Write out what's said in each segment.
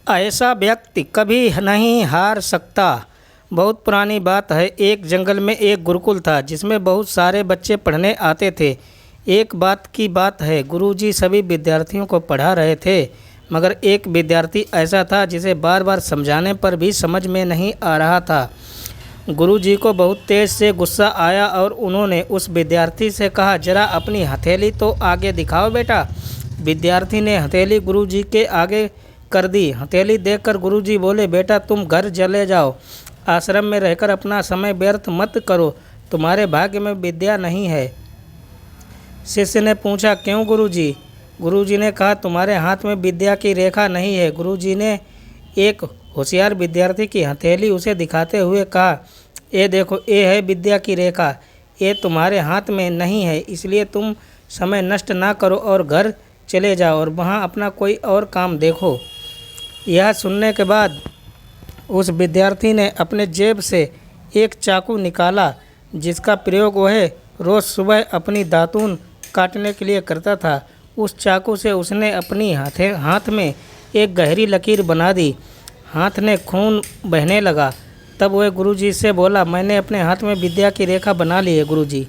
ऐसा व्यक्ति कभी नहीं हार सकता। बहुत पुरानी बात है। एक जंगल में एक गुरुकुल था जिसमें बहुत सारे बच्चे पढ़ने आते थे। एक बात की बात है, गुरुजी सभी विद्यार्थियों को पढ़ा रहे थे, मगर एक विद्यार्थी ऐसा था जिसे बार बार समझाने पर भी समझ में नहीं आ रहा था। गुरुजी को बहुत तेज़ से गुस्सा आया और उन्होंने उस विद्यार्थी से कहा, जरा अपनी हथेली तो आगे दिखाओ बेटा। विद्यार्थी ने हथेली गुरुजी के आगे कर दी। हथेली देखकर गुरुजी बोले, बेटा तुम घर चले जाओ, आश्रम में रहकर अपना समय व्यर्थ मत करो, तुम्हारे भाग्य में विद्या नहीं है। शिष्य ने पूछा, क्यों गुरुजी? गुरुजी ने कहा, तुम्हारे हाथ में विद्या की रेखा नहीं है। गुरुजी ने एक होशियार विद्यार्थी की हथेली उसे दिखाते हुए कहा, ये देखो, ये है विद्या की रेखा, ये तुम्हारे हाथ में नहीं है, इसलिए तुम समय नष्ट ना करो और घर चले जाओ और वहाँ अपना कोई और काम देखो। यह सुनने के बाद उस विद्यार्थी ने अपने जेब से एक चाकू निकाला जिसका प्रयोग वह रोज़ सुबह अपनी दातून काटने के लिए करता था। उस चाकू से उसने अपनी हाथ में एक गहरी लकीर बना दी। हाथ में खून बहने लगा। तब वह गुरुजी से बोला, मैंने अपने हाथ में विद्या की रेखा बना ली है गुरुजी।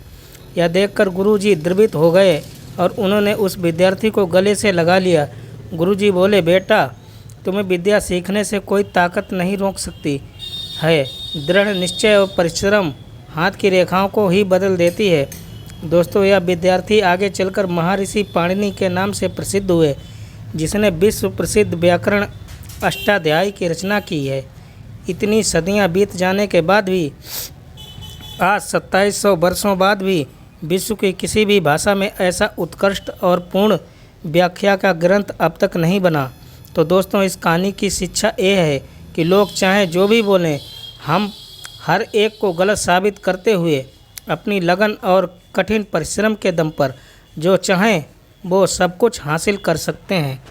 यह देखकर गुरुजी द्रवित हो गए और उन्होंने उस विद्यार्थी को गले से लगा लिया। गुरुजी बोले, बेटा तुम्हें विद्या सीखने से कोई ताकत नहीं रोक सकती है। दृढ़ निश्चय और परिश्रम हाथ की रेखाओं को ही बदल देती है। दोस्तों, यह विद्यार्थी आगे चलकर महर्षि पाणिनि के नाम से प्रसिद्ध हुए, जिसने विश्व प्रसिद्ध व्याकरण अष्टाध्यायी की रचना की है। इतनी सदियां बीत जाने के बाद भी आज 2700 वर्षों बाद भी विश्व की किसी भी भाषा में ऐसा उत्कृष्ट और पूर्ण व्याख्या का ग्रंथ अब तक नहीं बना। तो दोस्तों, इस कहानी की शिक्षा ये है कि लोग चाहे जो भी बोलें, हम हर एक को गलत साबित करते हुए अपनी लगन और कठिन परिश्रम के दम पर जो चाहें वो सब कुछ हासिल कर सकते हैं।